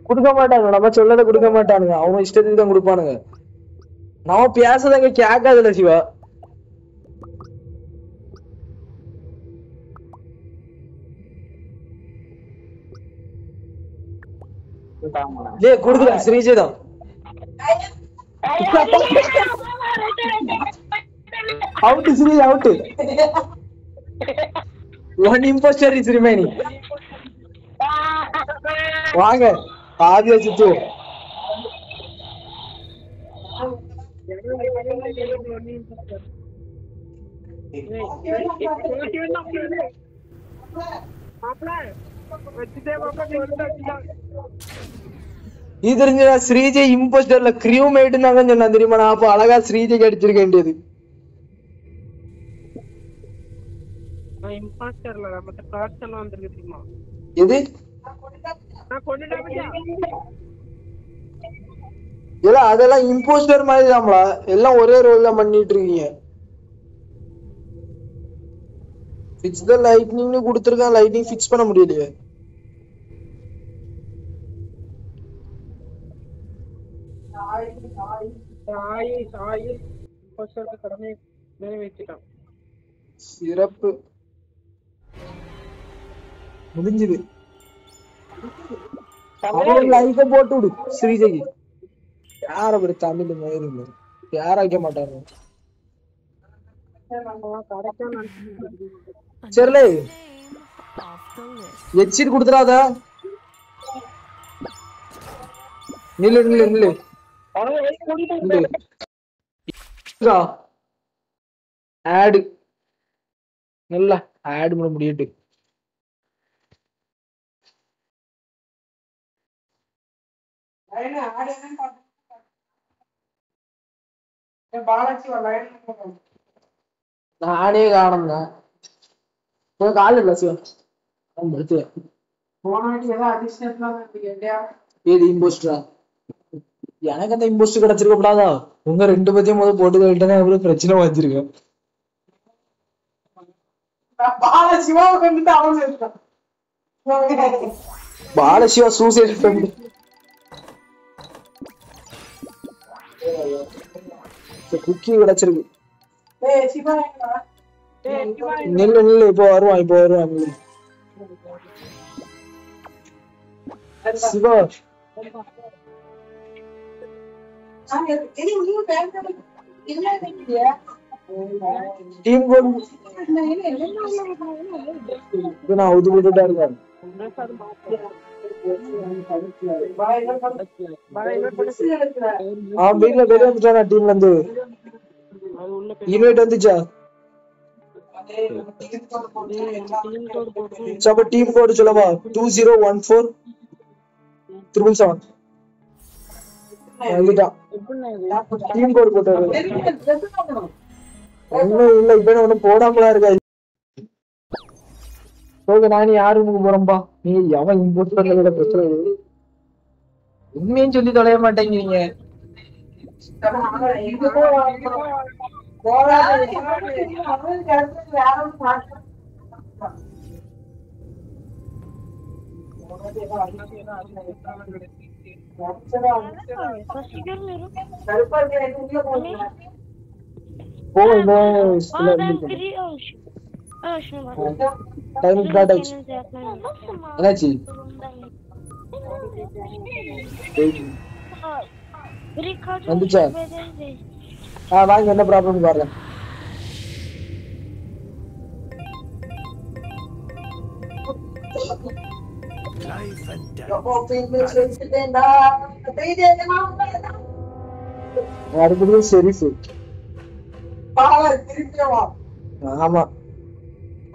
குடுக்க மாட்டாங்க, நம்ம சொல்லத குடுக்க மாட்டானுங்க, அவங்க இஷ்டத்துக்கு தான் கொடுப்பானுங்க. நம்ம பேசுறதங்க கேட்காதுல சிவா. குடுக்கல ஸ்ரீஜே தான். Out Sri out. One impostor is remaining. வாங்க ஆதியா சித்து. இது தெரிஞ்சா ஸ்ரீஜே இம்போஸ்டர்ல கிரியூ மேட் தாங்க சொன்னா தெரியுமா? நான் அப்ப அழகா ஸ்ரீஜேக்கு அடிச்சிருக்க வேண்டியது. எது அதெல்லாம் இம்போஸ்டர் மாதிரி தான்டா, எல்லாம் ஒரே ரோல் தான் பண்ணிட்டு இருக்கீங்க. ஃபிக்ஸ் தி லைட்னிங்னு கொடுத்திருக்கான், லைட்டிங் ஃபிக்ஸ் பண்ண முடியலையே. சிறப்பு முடிஞ்சது. லைக்க போட்டு விடு ஸ்ரீஜைக்கு. யார அப்படி தமிழ் மயிறு யார வைக்க மாட்டாங்க. சரிலே எச்சிட் கொடுத்துறாத. நில்லு நில்லு நில்லு. ஆட் நல்ல ஆட் பண்ண முடியட்டு. நானே காணுங்க கால இல்ல சிவா. ஏது இம்போஸ்டரா? எனக்கு அந்த இம்போஸ்டர் கிடைச்சிருக்க கூடாதா? உங்க ரெண்டு பத்தியும் முதல் போட்டு கழிட்டா எவ்வளவு பிரச்சனை வச்சிருக்கேன். பாலசிவா சூசைட் ஃபேமிலி. குக்கி கிடைச்சிருக்கு. நில்லு நில்லு, இப்போ வருவான் இப்போ வருவான். சிவா டீம் கோட் நான் உது விட்டுட்டா இருக்கேன். வீட்டுல வெளியே வந்துட்டானா டீம்ல இருந்து? இன்வைட் வந்துச்சா? சப்ப டீம் கோட் சொல்லவா? 201477 வந்துட்டான். டீம் கோட் போட்டாரு. ஒன்னும் இல்ல, இப்ப ஒன்னும் போடாமலா இருக்கா. நான் யாரு ரூமுக்கு போறோம்பா? நீ எவன் இம்போர்ட் பண்ணல பிரச்சனை. உண்மையும் சொல்லி தொலைய மாட்டேங்கிறீங்க. என்னாச்சு? வந்துச்சா? வாங்க, என்ன ப்ராப்ளம் பாருங்க. மறுபடியும் ஷெரீஃப். ஆமா,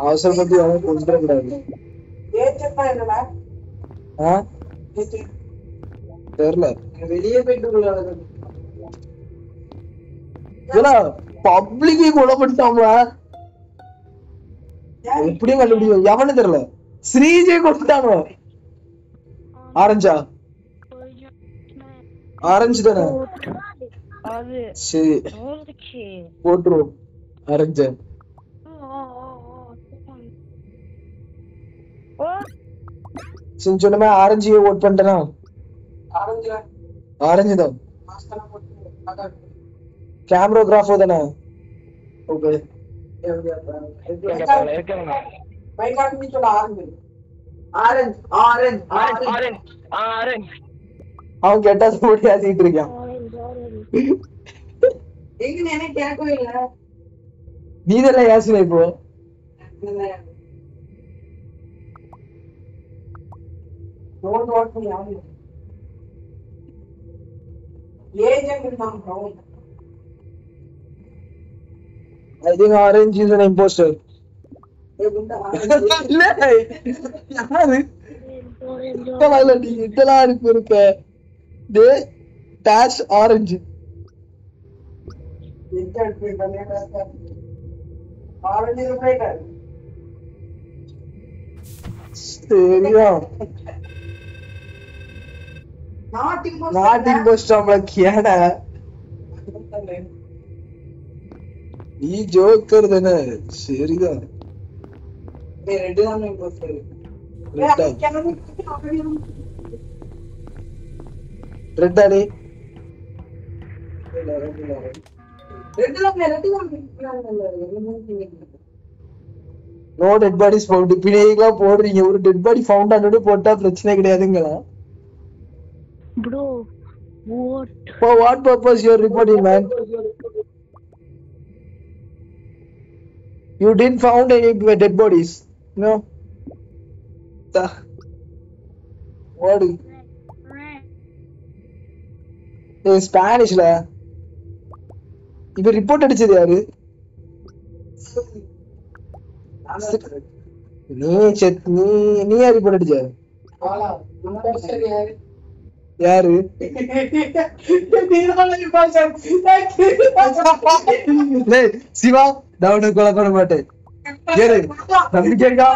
அவசரப்பட்டு அவன் கொண்டு கூடாது. தெரியல, வெளியே போயிட்டு பப்ளிக்கே கொலை பண்ணிட்டாங்களா? எப்படியும் கண்டுபிடிக்கும். எவனு தெரியல. ஸ்ரீஜே கொடுத்துட்டானோ? ஆரஞ்சா? ஆரஞ்சு தானே? சரி போட்டுருவோம் ஆரஞ்ச. சொன்னமே ஆரஞ்சு ஓட் பண்ணிட்டேனா ஆரஞ்சு தான் கேமரோகிராஃபோ தானே ஓகே அவன் கேட்டா போட்டு ஆசிட்டு இருக்கான் நீ இதெல்லாம் யாசின இப்போ I think orange is an imposter. Dash orange. Not imposter, but Kiana. நீ ஜோக்கர் தானே சரிதான் ரெட்டாடி நோ டெட் பாடிஸ் ஃபவுண்ட் பிணையெல்லாம் போடுறீங்க ஒரு டெட் பாடி ஃபவுண்ட் ஆனோட போட்டா பிரச்சனை கிடையாதுங்களா bro what for what purpose you are reporting man you didn't found any dead bodies no what in Spanish la ipo report adichadu yaru நீ யார் report adicha யாரு Siva down கொலை பண்ண மாட்டேன் நம்பிக்கை இருக்கா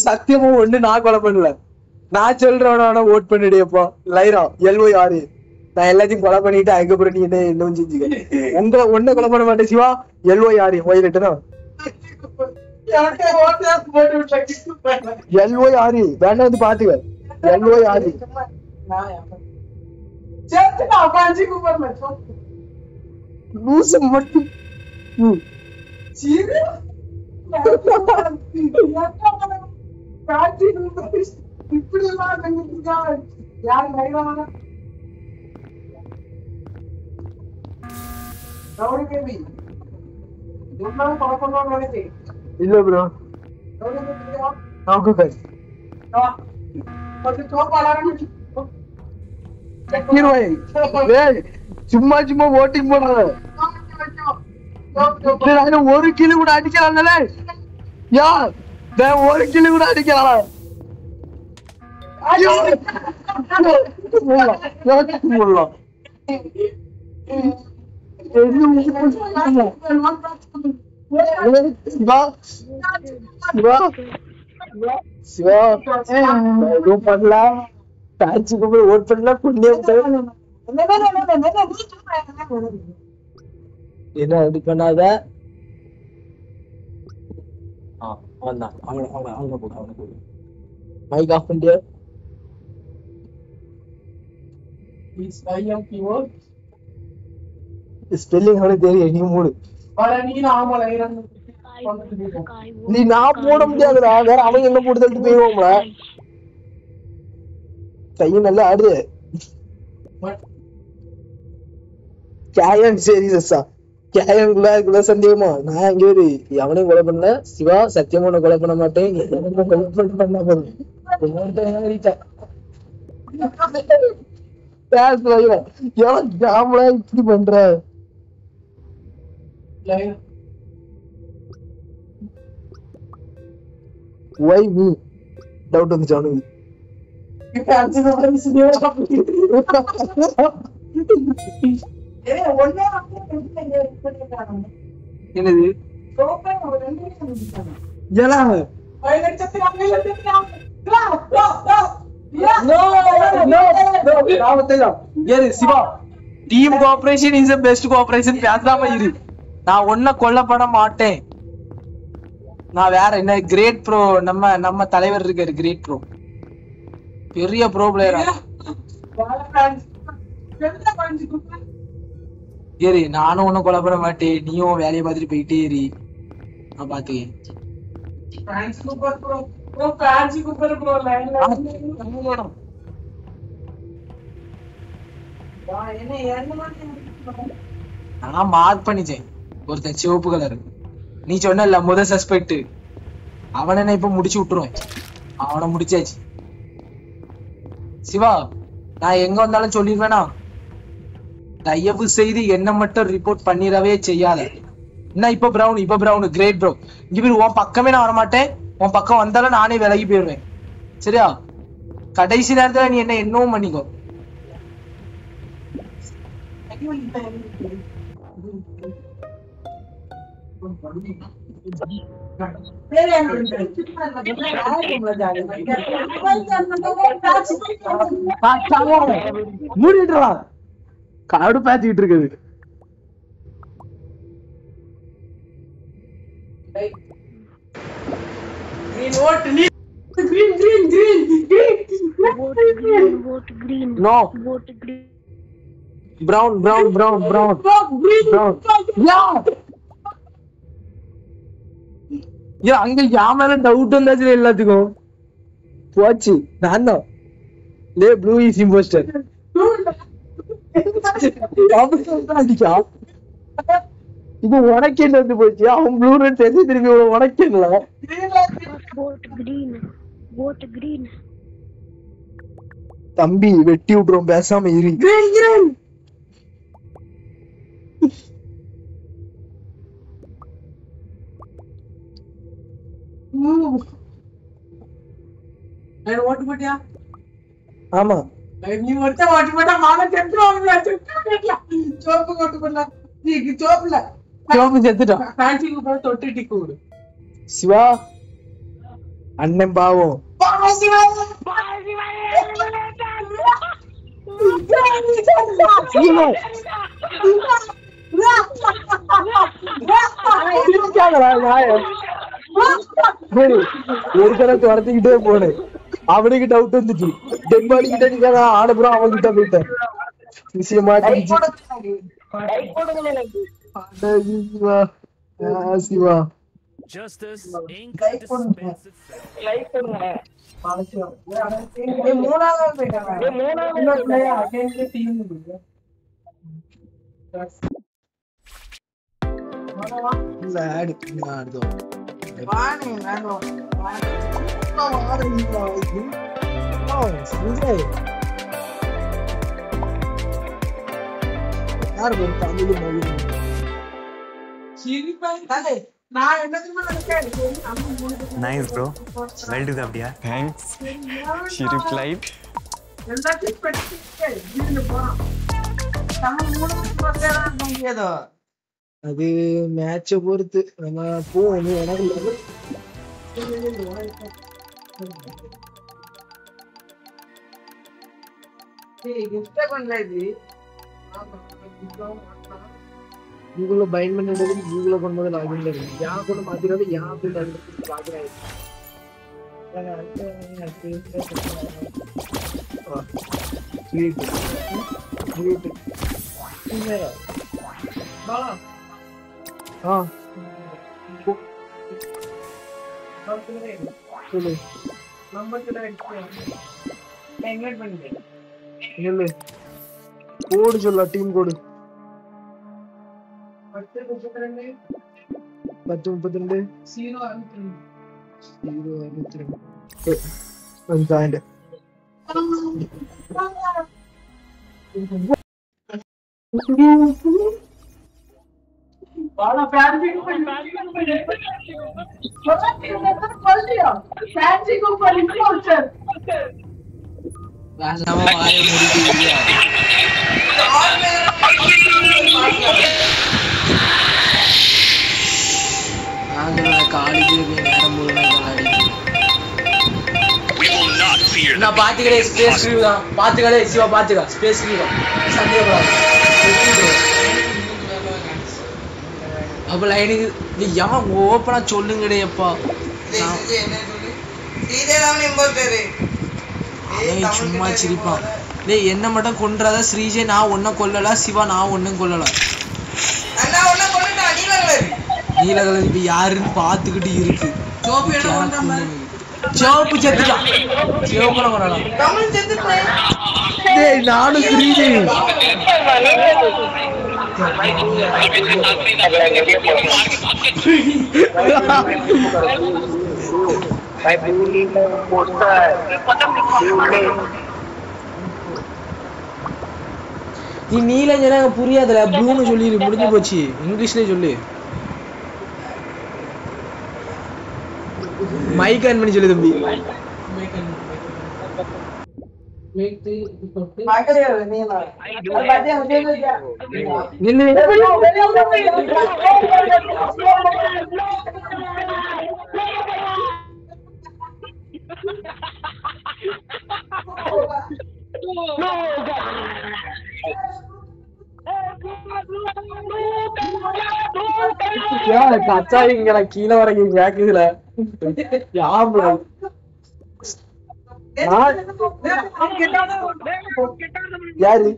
சத்தியமும் ஒண்ணு நான் கொலை பண்ணல நான் சொல்றவன ஓட் பண்ணிடியப்பா லைரா LYR நான் எல்லாத்தையும் கொலை பண்ணிட்டு அதுக்கப்புறம் நீ என்ன இன்னும் செஞ்சுக்க உங்களை ஒண்ணு கொலை பண்ண மாட்டேன் சிவா LYR ஒயிலட்டுனா LYR வேண்டாம் வந்து பாத்துக்க LYR லூசு மட்டும் இப்படி இல்ல ப்ரோ சும்மா சும்மா ஓட்டிங் போடுற ஒரு கிலோ கூட அடிக்கிறாங்கல்ல யார் ஒரு கிலோ கூட அடிக்கிறான் ஓட் பண்ணல என்ன இது பண்ணாத மைக் ஆஃப் பண்ணியா ஸ்பெல்லிங் அவனுக்கு தெரியும் நீ மூடு நீ நான் போட முடியாதுடா வேற அவன் என்ன போட்டு தள்ளிட்டு போயிடுவோம்ல கையும் நல்லா ஆடுது கேயம் சரி சசா கேயம்குள்ள சந்தேகமா நான் இங்க ஒரு அவனையும் கொலை பண்ணல சிவா சத்தியமா உன்னை கொலை பண்ண மாட்டேன் பண்ண போதும் இப்படி பண்ற why me doubt வந்துச்சு அவனுக்கு என்னது No, no, no. Siva team cooperation is best cooperation பேசாம இரு. நான் ஒன்ன கொல்லப்பட மாட்டேன். நான் வேற என்ன கிரேட் ப்ரோ நம்ம தலைவர் இருக்காரு கிரேட் ப்ரோ பெரிய ப்ரோ பிளேயரா ஏறி நானும் ஒன்னும் கொல்லப்பட மாட்டேன். நீயும் வேலையை பார்த்துட்டு போயிட்டே ஏறி நான் பாத்துக்கேன். நான் மார்க் பண்ணிச்சேன் ஒருத்தன் சிவப்பு கலர். நீ சொன்ன முதல் சஸ்பெக்ட் அவனை இப்ப முடிச்சு விட்டுருவேன். அவனை முடிச்சாச்சு. சிவா நான் எங்க வந்தாலும் சொல்லிடுவேனா, தயவு செய்து என்ன மட்டும் ரிப்போர்ட் பண்ணிடவே செய்யாத. என்ன இப்ப பிரவுன் கிரேட் ப்ரோ இங்க போய் உன் பக்கமே நான் வரமாட்டேன். உன் பக்கம் வந்தாலும் நானே விலகி போயிடுவேன். சரியா? கடைசி நேரத்துல நீ என்ன என்னவும் பண்ணிக்கோ. மூடிட்டு காடு பேத்திக்கிட்டு இருக்குது. No. Brown. Yeah. அங்க யாமேல டவுட் வந்தாச்சு எல்லாத்துக்கும். போச்சு நான் தான் லே ப்ளூ இஸ் இம்போஸ்டர். இது உனக்கு என்ன வந்து போச்சு? அவன் ப்ளூ தெரிஞ்சு திரும்பி உனக்கு என்ன தம்பி வெட்டி விட்டுறோம் பேசாம இரு. ஓட்டு போட்டியா? ஆமா நீ மட்டும் ஓட்டு போட்டா மாமா செத்துருவாங்க. சோப்பு ஓட்டு போடலாம். நீ சோப்புல சோப்பு செத்துட்டான். ஃபேன்சிக்கு போய் தொட்டு டிக்கு விடு. சிவா அண்ணன் பாவம். ஒரு தடவை துரத்திக்கிட்டே போனேன். அவனுக்கு டவுட் வந்துச்சு. டெட் பாடி கிட்ட நீங்க ஆனப்புறம் அவன் கிட்ட போயிட்டேன். விஷயமா சிவா Justice incomprehensive. Like பண்ணுங்க. ஏ மூணாவது போய்ட்டாங்க. ஏ மூணாவது பிளேயர் அகைன்ஸ்ட் டீம் இருக்கு. இல்ல ஆட் பண்ணாதோ. வாணி வேணோ. யார் வந்து தமிழ் மொழி சிரிப்பாய் தானே. நான் என்ன தெரியுமா நினைச்சேன்? Nice bro. Well done அப்படியா? Thanks. She replied. எல்லாத்தையும் பெட்டிக்கே வீட்ல போறோம். நம்ம மூணு பேரா இருக்கோம். அது மேட்சை பொறுத்து நம்ம போவோம். எனக்கு கூகுள்ல பைண்ட் பண்ணிட்டு கூகுள்ல பண்ணும்போது லாகின்ல இருக்கு. யா கூட மாத்திராது. யா அப்படின்னு பாக்குறாரு. கோடு சொல்ல டீம் கோடு 1032 062 வாடா ஃபேன்சி को पॉलिटिशियन ராஜாவா வாய மூடிட்டு நாங்க காலேஜ்ல போய் நேரம் போறோம். We will not fear நான் பாத்துக்கிறேன் ஸ்பேஸ் கிரீவ் தான் பாத்துக்கலே சிவா பாத்துக்க ஸ்பேஸ் கிரீவ் சந்தேகப்படாத அப்ப லைனுக்கு நீ எவன் ஓப்பனா சொல்லுங்கடேப்பா சும்மா சிரிப்பான் டேய் என்ன மட்டும் கொன்றாத ஸ்ரீஜே நான் ஒன்னும் கொல்லல சிவா நான் ஒன்னும் கொல்லல நீல கலர் இப்ப யாருன்னு பாத்துக்கிட்டு இருக்கு சிவப்பு செத்துட்டான் சிவப்புல வரலாம் டேய் நானும் ஸ்ரீஜே நீ நீலன்னு சொன்னா புரியாதுல ப்ளூன்னு சொல்லி முடிஞ்சு போச்சு இங்கிலீஷ்லயே சொல்லு மைக் ஆன் பண்ணி சொல்லு தம்பி கச்சாயிங்களா கீழே வரைக்கும் கேக்குதுல யாரு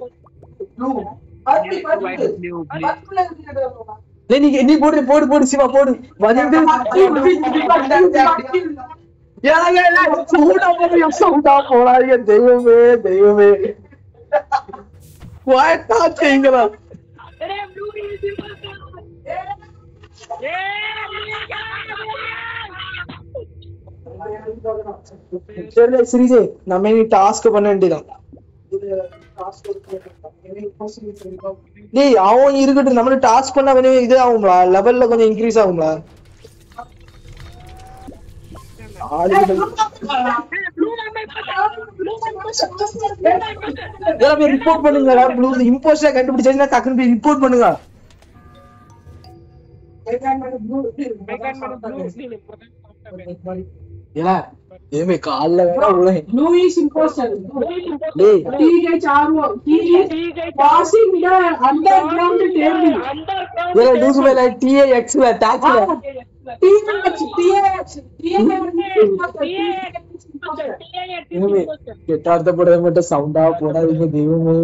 நீ போடு போடு போடு சிவா போடு போடாதீங்க தெய்வமே தெய்வமே செய்யுங்களா ஸ்ரீஜே நம்ம டாஸ்க் பண்ண வேண்டியதான் டேய் அவன் இருக்கட்டும் நம்ம டாஸ்க் பண்ணா கொஞ்சம் இது ஆகும்ல லெவல்ல கொஞ்சம் இன்க்ரீஸ் ஆகும்ல ரிப்போர்ட் பண்ணுங்க ப்ளூ இம்போஸ்டர் கண்டுபிடிச்சா டக்குனு போய் ரிப்போர்ட் பண்ணுங்க ஏமே கால்ல வேற உளே ப்ளூ இஸ் இம்போஸ்டர் டேய் THRO he is passing the underground table ஏ லூஸ் மேல TAX ல டாக்ஸ் ல TAX கேட்டார்த்த போட மட்டும் சவுண்டா போடாதீங்க தெய்வமே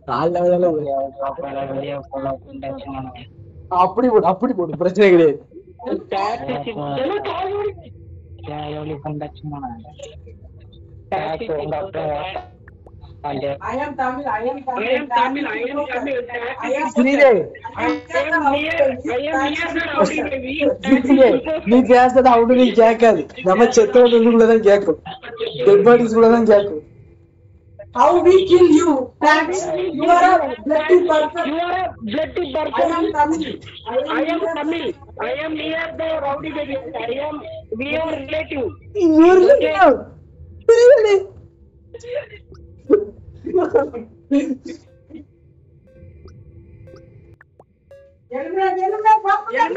கால்ல வேற அப்படி போடு பிரச்சனை கிடையாது I am Tamil. நீ பேசுறது அவனு நீ கேட்காது நம்ம செத்தவனுக்குள்ளதான் கேட்கும் டெட் பாடிஸ்குள்ளதான் கேட்கும் How we kill you? Thanks. You are a bloody person. I am Tamil. I am near the rowdy baby. We are relative. You are relative. Really?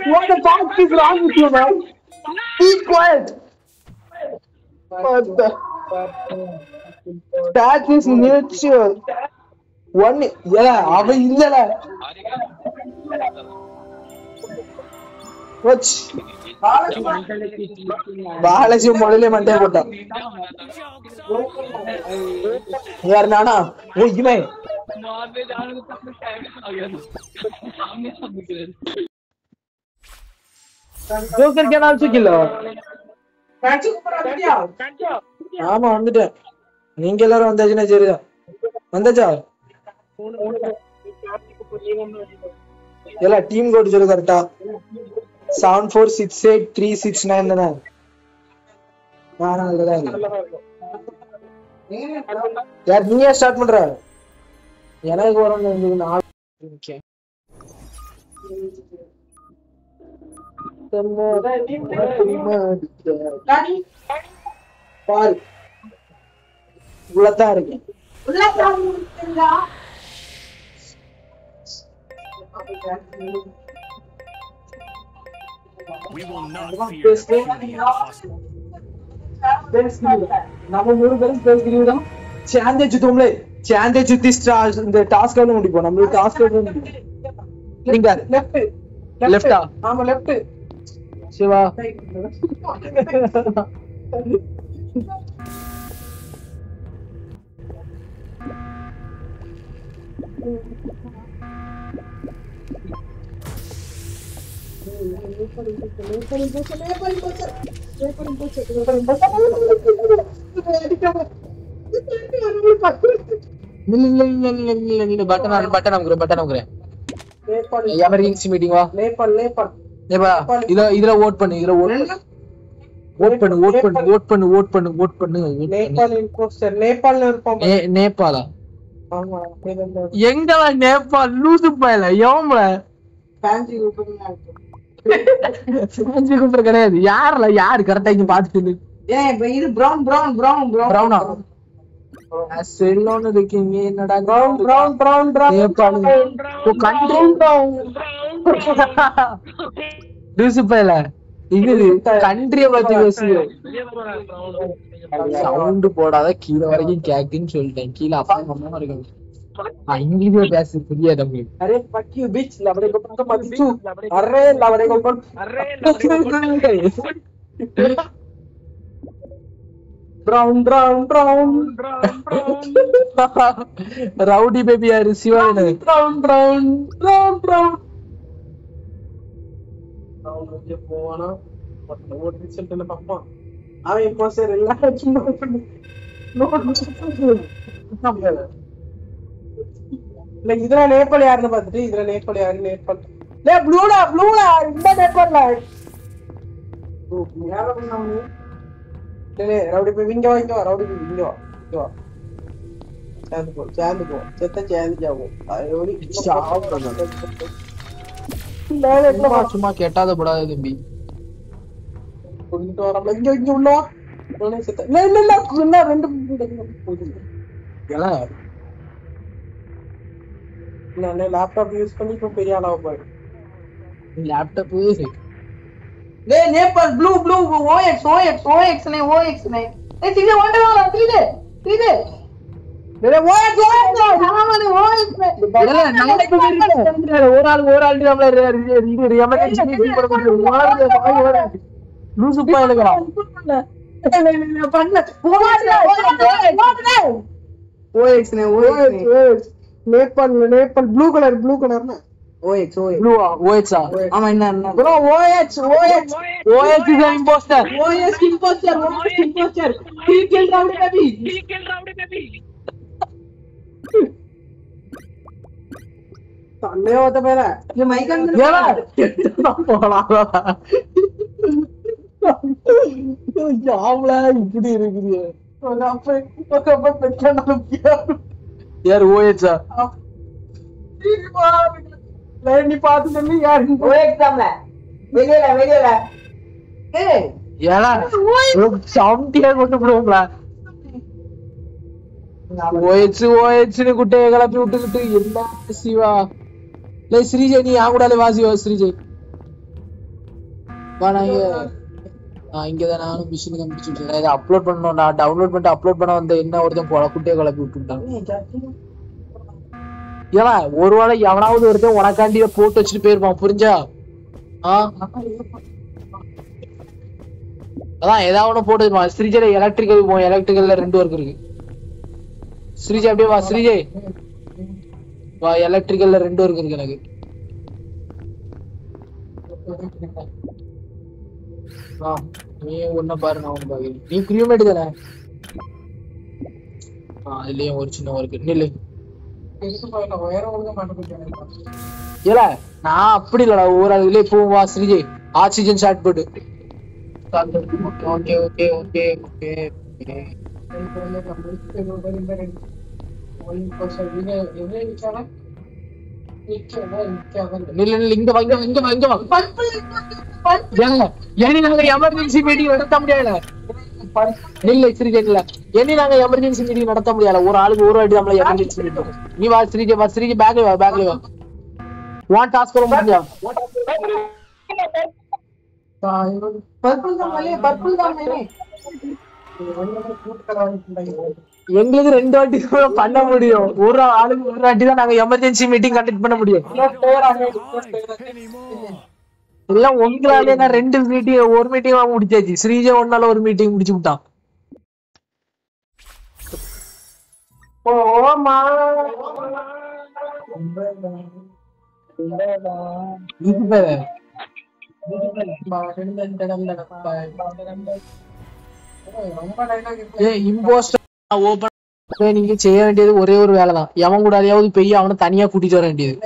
What the fuck is wrong with you, man? Be quiet. What the? That is nature. One, yeah, அவ இல்லல. Watch. Balaji முதல்ல Monday போட்டான். यार नाना वो इमे joker क्या नाम से किलो ஆமா வந்துட்டேன் நீங்க எல்லாரும் வந்தாச்சுன்னா சரிதான் வந்தாச்சா எல்லா டீம் கோட் சொல்லு கரெக்டா 7468369 தானே நல்லதான் यार நீயே ஸ்டார்ட் பண்ற எனக்கு வரணும் நாலு ஓகே பாரு உள்ளதா இருக்கு We will not fear the impossible. நம்ம 3 பேரும் ஸ்பேஸ் கிரீவ் தான் சேர்ந்தே சுத்தோம்ல சேர்ந்தே சுத்தி இந்த டாஸ்க் வந்து முடிப்போம் நம்மளுக்கு டாஸ்க் நீங்க லெஃப்டா ஆமா லெஃப்ட் சிவா எமர்ஜென்சி மீட்டிங் வா இதுல ஓட் பண்ணு நேபாளா எங்க நேபாள் லூசு பயல எவன்ல ஃபேன்சி கூப்பிட கிடையாது யாரு கரெக்டா இங்க பாத்துட்டு இது பிரவுனா செல்லோன்னு இருக்கீங்க என்னடா பிரவுன் லூசு பயல இது கண்ட்ரிய பத்தி பேசுங்க சவுண்ட் போடாத கீழே வரைக்கும் கேக்குன்னு சொல்லிட்டேன் கீழே அப்பா அம்மா இருக்காங்க इंग्लिश में पैसे पुरिया दम अरे फक यू बिच लबड़े को तो मत छू अरे लबड़े को ब्राउन राउडी बेबी यार शिवा ने ब्राउन मुझे போவானா நோட் ரிசல்ட்ல பாப்பா அவன் இப்போ சார் எல்லாம் சும்மா note like idra nepal yaarnu paathu idra nepal le blue la inda nepal la yaara pannavanu le rowdy pe vinga rowdy pe vinga chandu go chetta chandu jaavo ayori chaav panna le etla summa kettada podada thumbi kondu varam inga ulla none chetta le kunna rendu yala मैंने laptop use பண்ணி இப்ப பெரிய ஆளா போய் laptop use ले Nepal blue OX नहीं ए सीधे वंडे वाला सीधे मेरे OX हमारे OX இல்ல நம்ம இப்ப ஒரு ஆள் நம்மள இது எமர்ஜென்சி மீட்டிங் போட முடியும் லூசு பாயலடா பண்ணல OX नेपाल ब्लू कलर ना OX ब्लू OX ஆமா என்ன bro OX is an imposter he killed rowdy baby தன்னே ஓட்ட பேரா ये माइक ஏடா போடா யாவ்ல இப்படி இருக்குது அப்ப பெக்கன यार वो है सा नहीं पात नहीं यार वो एग्जाम ला वीडियो ला ए यार वो साउंड है कोट प्रोग्राम ला OH ने कुटे गला पे उठ என்ன சிவா ले श्रीजय நீ ஆகுடால வாசிவா श्रीजय வானாங்க இங்க தான் நானும் மிஷின் கம்பிச்சிட்டேன் இத அப்லோட் பண்ணனும் நான் டவுன்லோட் பண்ணிட்டு அப்லோட் பண்ண வந்த என்ன ஒருத்தன் குட்டியே கலப்பி விட்டுட்டான் ஏனா ஒருவேளை எவனாவது ஒருத்தன் உனக்காண்டியே போட்டு வச்சிட்டு போயிருப்பான் புரிஞ்சா அதான் ஏதாவது ஒண்ணு போட்டுருப்பான் ஸ்ரீஜய் எலக்ட்ரிக்கல்ல 2 வர்க் இருக்கு ஸ்ரீஜய் அப்படியே வா ஸ்ரீஜய் வா எலக்ட்ரிக்கல்ல 2 வர்க் இருக்கு எனக்கு நீ ஒண்ணு பாரு நான் ஒண்ணு பாரு நீ கிரியூமேட் தானே அதுலயே ஒரு சின்ன வர்க் நில்லு ஏல நான் அப்படி இல்லடா ஒரு அதுலயே போவா ஸ்ரீஜய் ஆக்சிஜன் ஷாட் போடு ஓகே எமர்ஜென்சி மீட்டிங் நடத்த முடியல எமர்ஜென்சி மீட்டிங் நடத்த முடியல ஒரு ஆளுக்கு ஒரு வாட்டி நம்மள எமர்ஜென்சி மீட்டிங் நீ வா ஸ்ரீஜய் பேக்ல வா ஒன் டாஸ்க் பண்ண முடியா पर्पल का मैंने எங்களுக்கு 2 வாட்டி பண்ண முடியும். ஒரு ஆளுக்கு ஒரு வாட்டி தான் நாங்க எமர்ஜென்சி மீட்டிங் கண்டக்ட் பண்ண முடியும். எல்லாம் உங்களாலே நான் 2 மீட்டிங் ஒரு மீட்டிங் முடிச்சாச்சு. ஸ்ரீஜா ஒன்னால ஒரு மீட்டிங் முடிச்சு விட்டான். நீங்க செய்ய வேண்டியது ஒரே ஒரு வேலைதான். எவன் கூடாதையாவது பெய்ய அவனை தனியா கூட்டிட்டு வர வேண்டியது.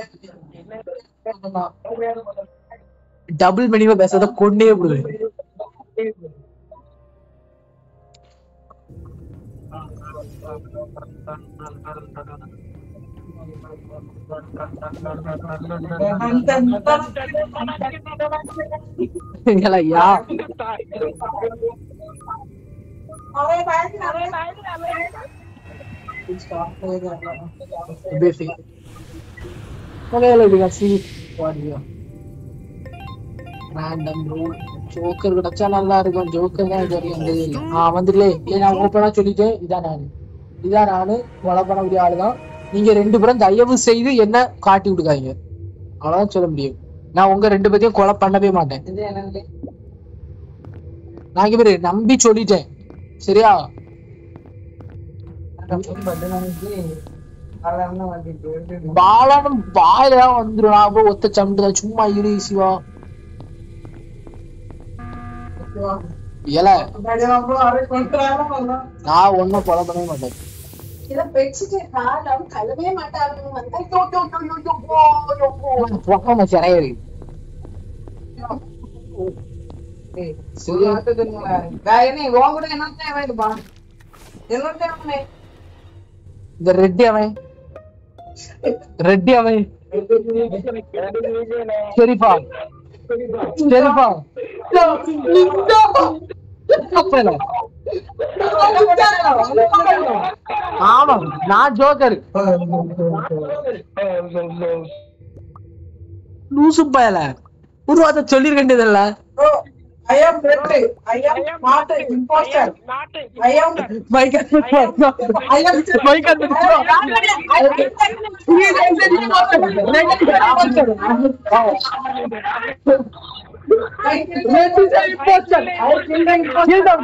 டபுள் மெனிவா பேசாத கொண்டே விடுது. யா basic okay see what you random rule joker கிடைச்சா நல்லா இருக்கும். ஜோக்கர் தான் இது வரைக்கும் வந்துடலே நான் ஓப்பனா சொல்லிட்டேன். இதான் நானு கொலை பண்ண முடிய ஆளுதான். நீங்க 2 பேரும் தயவு செய்து என்ன காட்டி விடுக்காங்க, அவ்வளவுதான் சொல்ல முடியும். நான் உங்க 2 பேரையும் கொலை பண்ணவே மாட்டேன். நான் இங்க பேரு நம்பி சொல்லிட்டேன் சரியா. பாலனும் வாயில வந்துடும். ஒத்த சம்புதான் சும்மா இரு சிவா. நான் ஒன்னும் கொலை பண்ணவே மாட்டேன். இந்த ரெட்டி அவன் சரிப்பா ஆமா நான் ஜோக்கர் லூசு பயல ஒரு வார்த்தை சொல்லிருக்கேன்டல. I am ready. I am not an imposter. I am Mike. I am Mike.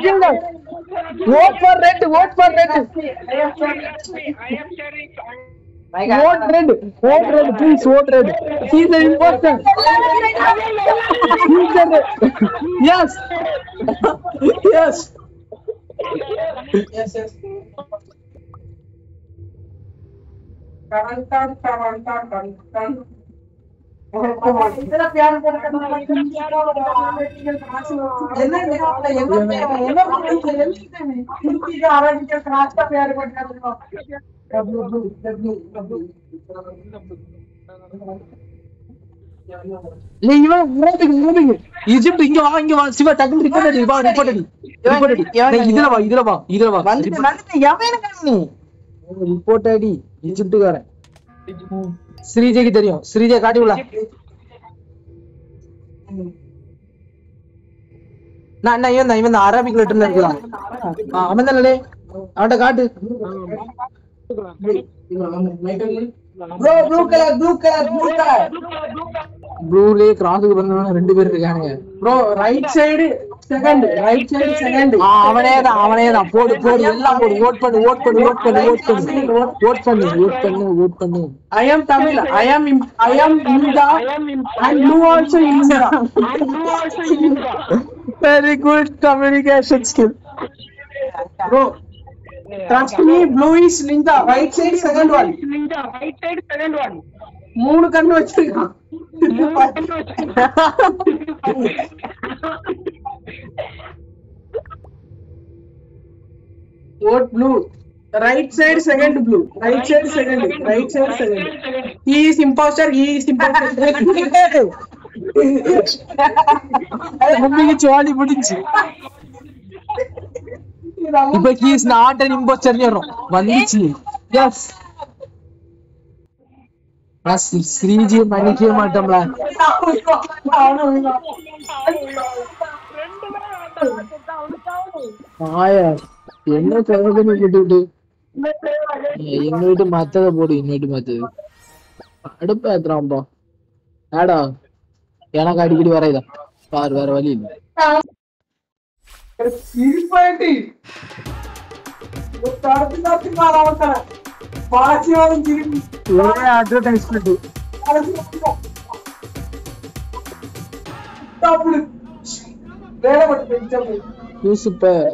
Kill them. Vote for red. Vote red. Please vote red. He's the imposter. Yes. Egypt இங்க வா சிவா டக்கு ரிப்போர்ட் அடி. இதுல வா report அடி. ஈஜிப்ட்காரன் ஸ்ரீஜேக்கு தெரியும். ஸ்ரீஜே காட்டி விடல. நான் இவன் அரபிக் லெட்டர்ல இருக்கலாம். அவன் தானே அவன்கிட்ட காட்டு. ப்ளூலே கிராஸுக்கு வந்தவங்க 2 பேர் இருக்கானுங்க ப்ரோ. Right side second. அவனேதான் போடு எல்லாம் போடு. ஓட் பண்ணு. I am Tamil. I am India and you also India. Very good communication skill bro. Trust me, blue is Linda. Right side second one. 3 கண்ணு வச்சிருக்கான். Vote blue. Right side second blue. Right side second. He is imposter. மம்மிக்கு jolly முடிஞ்சு. இப்ப he is not an imposter வந்துச்சு. Yes. Sreeji மன்னிக்கவே மாட்டோம்ல. என்ன சொல்றது விட்டுட்டு இன்வைட்டு மத்தத போடு இன்வைட்டு மத்தது அடுப்பு ஏத்துறான்பா ஏடா எனக்கு அடிக்கடி வரையதான் பாரு வேற வழி இல்லை ஒரே அட்வர்டைஸ்மெண்ட் சூப்பர்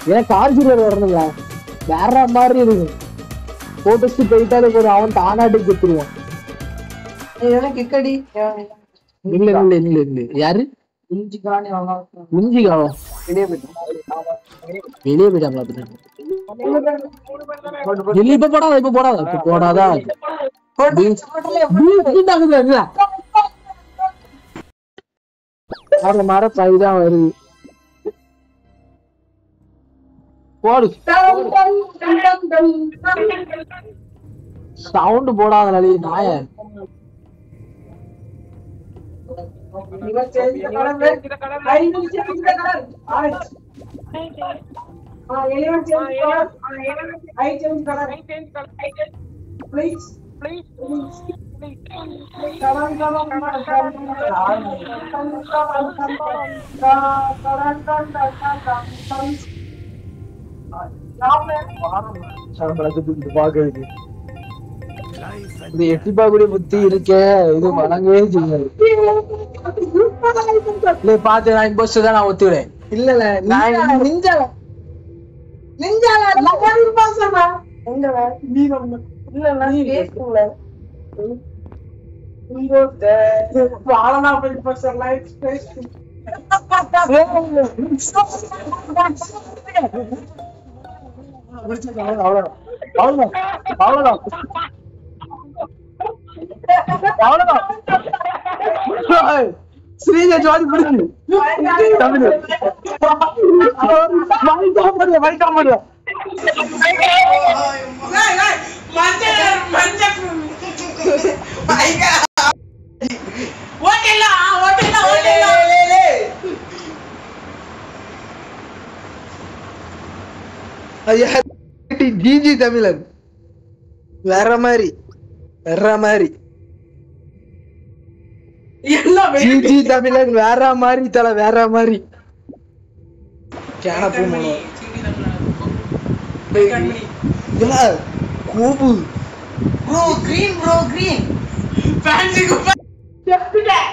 ஏன் கார்ஜிலர் வரணுங்களா வேற மாதிரி இருக்கு போட்டோஸ்க்கு போயிட்டாலே போதும் அவன் தானாட்டி கொடுத்துருவான் இல்ல இல்ல இல்ல இல்ல யாரு முஞ்சிகாவா வெளியே போயிட்டாங்களா இல்ல இப்ப போடாதா மர பைதான் வருது போடு சவுண்ட் போடாத நாய இந்த எட்டிப்பாக்குடி புத்தி இருக்க இது வழங்கவே செய்யாது பாத்து நான் இம்போஸ்டர் தான் நான் ஒத்துக்கிறேன் இல்ல நான் நெஞ்சால ஸ்ரீஜா ஜாலி புடிச்சு தமிழ் ஜிஜி தமிழன் வேற மாதிரி ஜிஜி தமிழன் வேற மாதிரி தல வேற மாதிரி கோபு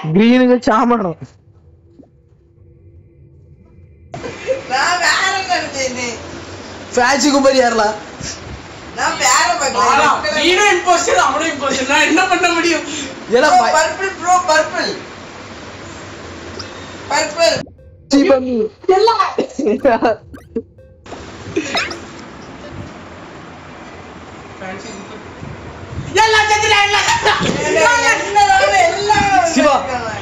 கிரீனுக்கு சாமணும் ஃபேன்சி கும்பர் யாரலாம் நான் வேற பக்கல நீனே இம்போஸ்டர் அவனே இம்போஸ்டர் நான் என்ன பண்ண முடியும் ஏல பர்பிள் ப்ரோ பர்பிள் சீபன் எல்லா ஃபேன்சி எல்லா செத்துடா எல்லா சிவா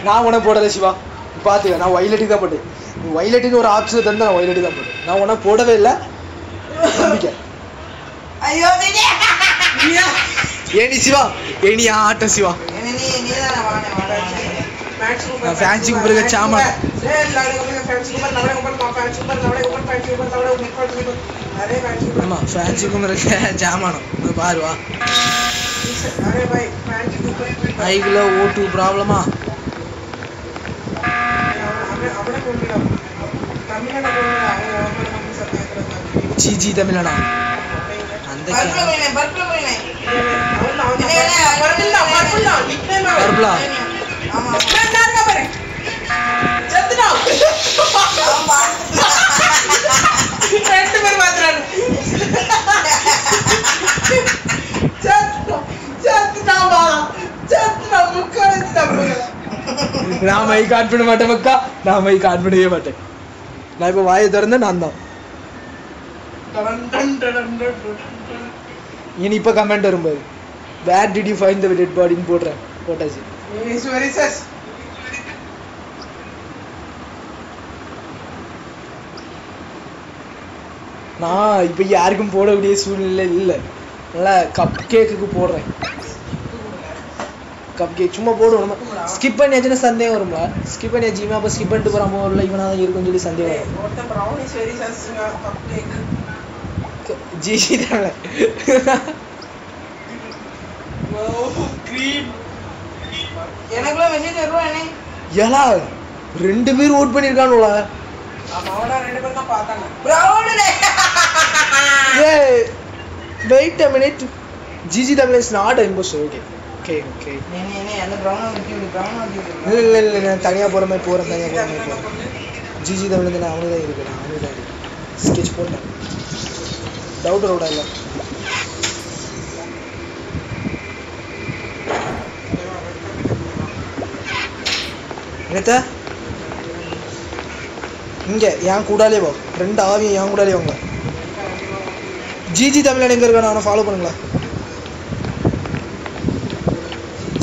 நான் உன போடல சிவா பாத்துக்க நான் வைலட்டி தான் போட்டேன் வைலட்டின்னு ஒரு ஆப்ஷன் தந்தா நான் வைலட்டி தான் போட்டேன் நான் உன போடவே இல்ல நம்பிக்கை ஐயோ ஏனி சிவா ஏனி ஆட்ட சிவா நான் ஃபேன்சி கும்பர்க சாமா ஆமா ஃபேன்சி கும்பர்க சாமானம் பாரு வா ஐக்குல ஓட்டு ப்ராப்ளமா ஜிஜி தமிழனா அந்த பர்பிளா ஆமா நான் பாரு செத்துடா ஆமா ரெண்டு பேர் மாத்துறாங்க நான் மை காட் பண்ண மாட்டேன் மக்கா நான் மை காட் பண்ணவே மாட்டேன் நான் இப்ப வாயை திறந்து நான் தான் இனி இப்ப கமெண்ட் வரும்போது where did you find the dead body ன்னு போடுறேன் போட்டாச்சு நான் இப்ப யாருக்கும் போடக்கூடிய சூழ்நிலை இல்லை நல்லா கப் கேக்குக்கு போடுறேன் கப் கேக் சும்மா போடுவோம். நம்ம ஸ்கிப் பண்ணியாச்சுன்னா சந்தேகம் வரும்பா. ஸ்கிப் பண்ணியாச்சு இவன் அப்போ ஸ்கிப் பண்ணிட்டு போகிறாமோ இல்லை இவனாக தான் இருக்குன்னு சொல்லி சந்தேகம் வரும். ஜிஜி தானே ஏலா 2 பேர் vote பண்ணியிருக்கானுல. Wait a minute. Gigi Tamil is not an imposter. Okay. இல்ல நான் தனியா போற மாதிரி போறேன். Gigi Tamil வந்து நான் அவனுதான் இருக்கேன். ஸ்கெட்ச் போட்டேன். டவுட் இல்ல. என்னத்த இங்க என் கூடாலே வா. 2 ஆவியும் என் கூடாலே வாங்க. ஜிஜி தமிழன் எங்க இருக்கானு அவனை ஃபாலோ பண்ணுங்களா.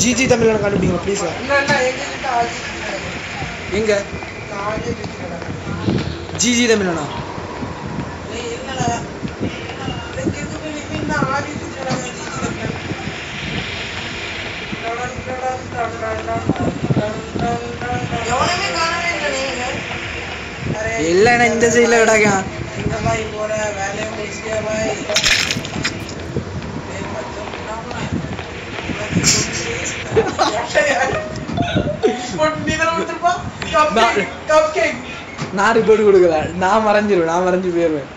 ஜிஜி தமிழனை கண்டுபிடிங்க ப்ளீஸ். எங்க ஜிஜி தமிழனா? இல்லண்ணா இந்த சைட்ல விடாங்க. நான் ரிப்போர்ட் கொடுக்கல. நான் மறைஞ்சு போயிருவேன்.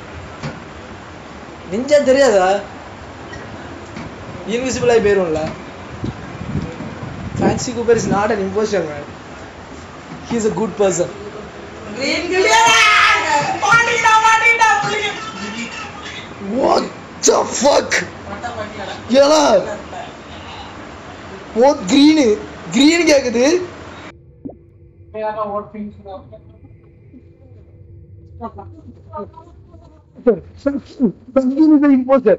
நெஞ்சா தெரியாதா? இன்விசிபிள் ஆகி போயிருவோம்ல. Fancy Cooper is not an imposter, man. He is a good person. What the fuck? Ela what green கேக்குது. Green is the imposter.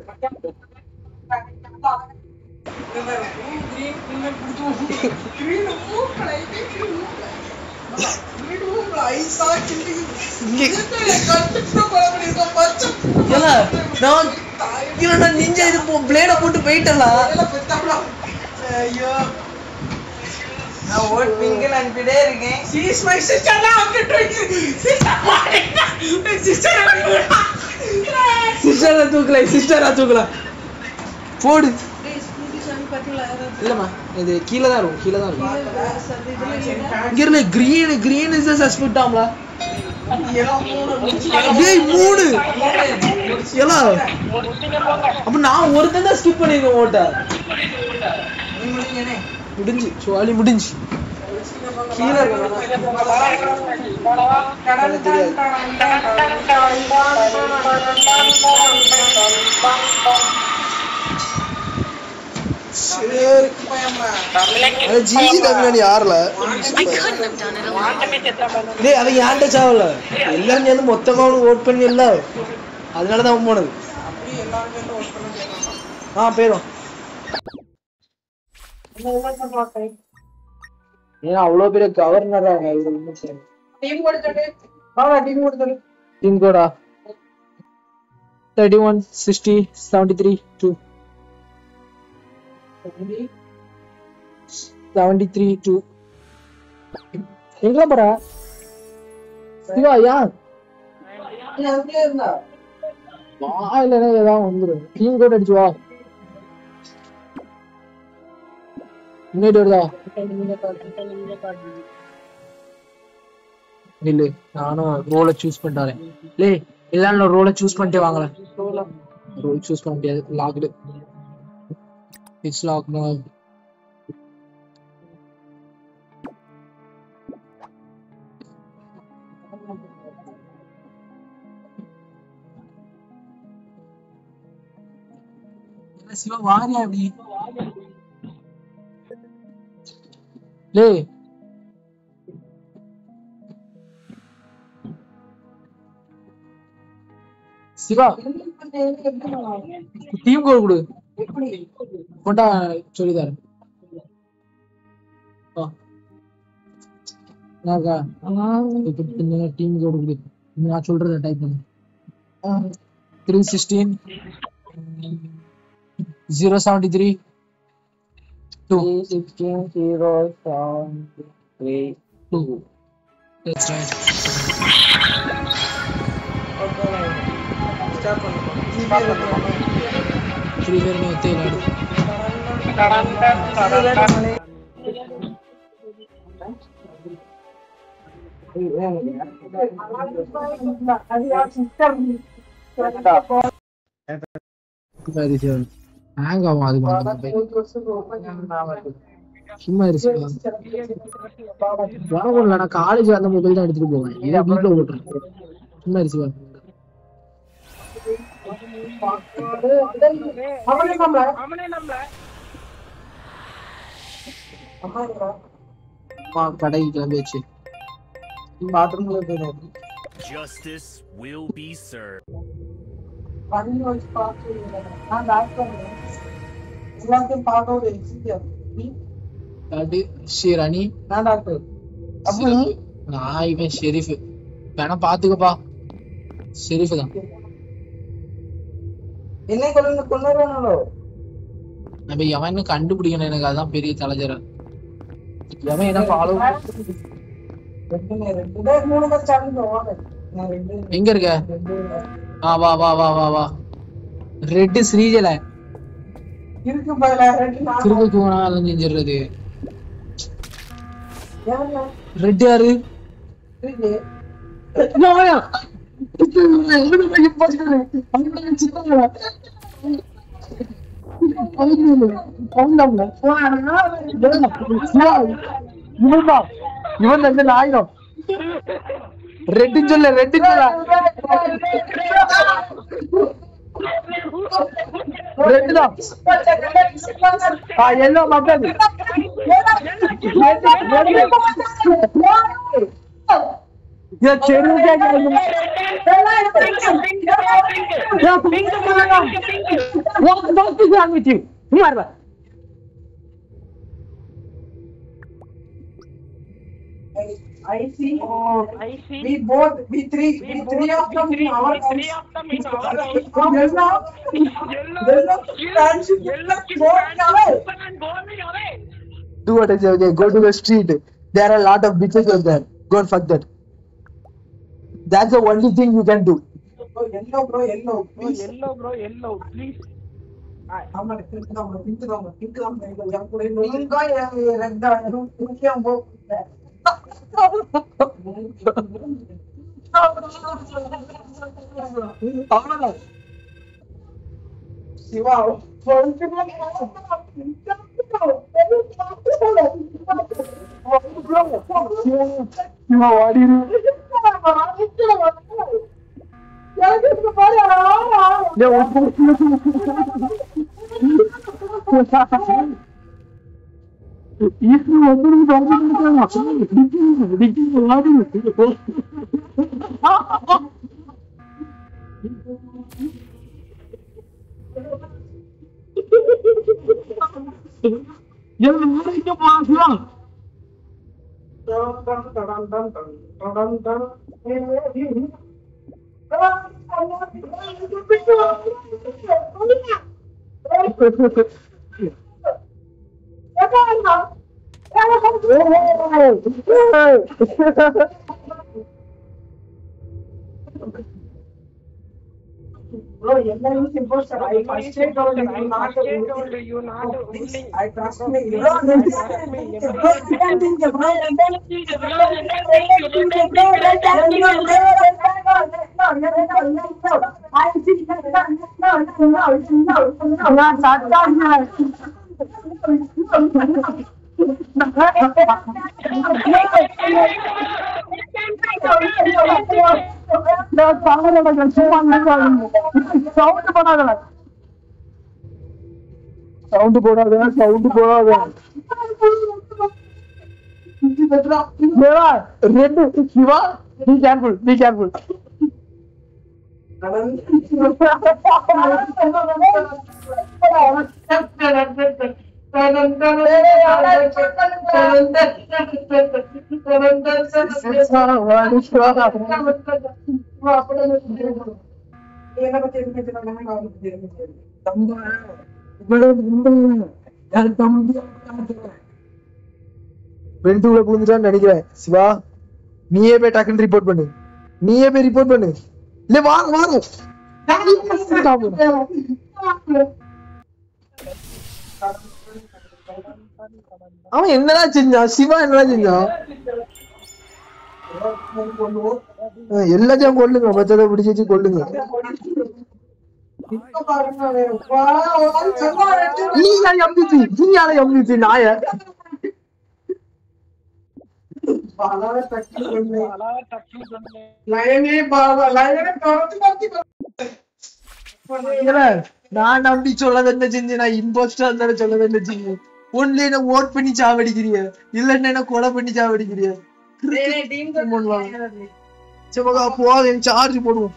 Ninja இது பிளேட போட்டு போயிட்டலாம். ஐயோ நான் ஓட் பிங்கில் அனுப்பிட்டே இருக்கேன். சிஸ்டரா தூக்கல போடு. இல்லம்மா இது கீழே தான் இருக்கும். இங்க இருந்து கிரீன் இஸ் தி சஸ்பெக்ட் ஆம்ல. டேய் 3 ஏலா அப்ப நான் ஒருத்தன் தான் ஸ்கிப் பண்ணிருக்கேன் ஓட்ட. முடிஞ்சு சோலி முடிஞ்சு. கீழே ஜிஜி தமிழன் யாருல டேய் அவன் யார்கிட்ட சாவல. எல்லாரும் சேர்ந்து மொத்தமா அவனுக்கு ஓட் பண்ணி இல்ல. அதனாலதான் அவன் போனது. போயிடும். ஏன் அவ்வளவு பெரிய கவர்னரா டீம் கோடா 31 60 73 2 73 2 எங்க போறா சிவா? யார் இல்ல ஏதாவது வந்துடும். டீம் கோட் அடிச்சு வா. முன்னாடி வருதா? இல்ல நானும் ரோலை சூஸ் பண்ணிட்டாரேன். லே எல்லாரும் ரோலை சூஸ் பண்ணிட்டே வாங்கல. ரோல் சூஸ் பண்ண முடியாது. Locked. It's lock no. Siva வாரியா அப்படி லே சிவா டீம் கோல் கொடு. கொண்டா சொல்லிதாரு. டீம் கோல் கொடு. நான் சொல்றத டைப் பண்ணு. 316 073 2. That's right. Free Fire में होते हैं ஹேங் ஆகும் அது சும்மா வரல. நான் காலேஜ் அந்த மொபைல் தான் எடுத்துட்டு போவேன். இதே வீட்டுல ஓட்டுறேன். சும்மா இருச்சுவா கடைக்கு கிளம்பியாச்சு. பாத்ரூம்ல போயிடும். Justice will be served. Shirani நான் இவன் ஷெரீஃப் வேணா பாத்துக்கப்பா. ஷெரீஃப் தான் என்ன கொண்டு நம்ம எவன்னு கண்டுபிடிக்கணும். எனக்கு அதான் பெரிய தலைஜர. எவன் என்ன ஃபாலோ எங்க இருக்க? வா வா வா வா வா. ரெட் ஸ்ரீஜல இருக்கு பைல திரும்ப போனா அலைஞ்சிறது. ரெட் யாரு? நாயா எங்க போய் பாத்துறேன். அவங்க சின்னங்களா இவன் வந்து ஆயிரம் ரெட்டு சொல்ல ரெட்டு சொல்ல ரெட்டு தான் எல்லோ மக்கள் I see. We both, we three of them in our Do what I say, okay, go to the street. There are a lot of bitches out there. Go and fuck that. That's the only thing you can do. Yellow bro, please. Siva Bro, everything is imposter. I first told you not. I trust me. Sound போடாத red Siva be careful என் தம்பி வெண்டுக்குள்ள புகுந்துட்டான்னு நினைக்கிறேன். சிவா நீயே போய் டக்குன்னு report பண்ணு. நீயே போய் report பண்ணு. இல்ல வாங்க அவன் என்னடா செஞ்சான்? சிவா என்னடா செஞ்சான்? எல்லாத்தையும் கொள்ளுங்க, மச்சதை பிடிச்சி வச்சு கொள்ளுங்க. நீ யார எம்பிச்சு நாய நான் நம்பி சொல்ல என்ன செஞ்சு நான் இம்போஸ்டா இருந்தாலும் சொல்ல என்ன செஞ்சு ஒன்ல என்ன ஓட் பண்ணி சாவடிக்கிறிய இல்லன்னா என்ன கொலை பண்ணி சாவடிக்கிறிய. போதும் சார்ஜ் போடுவோம்.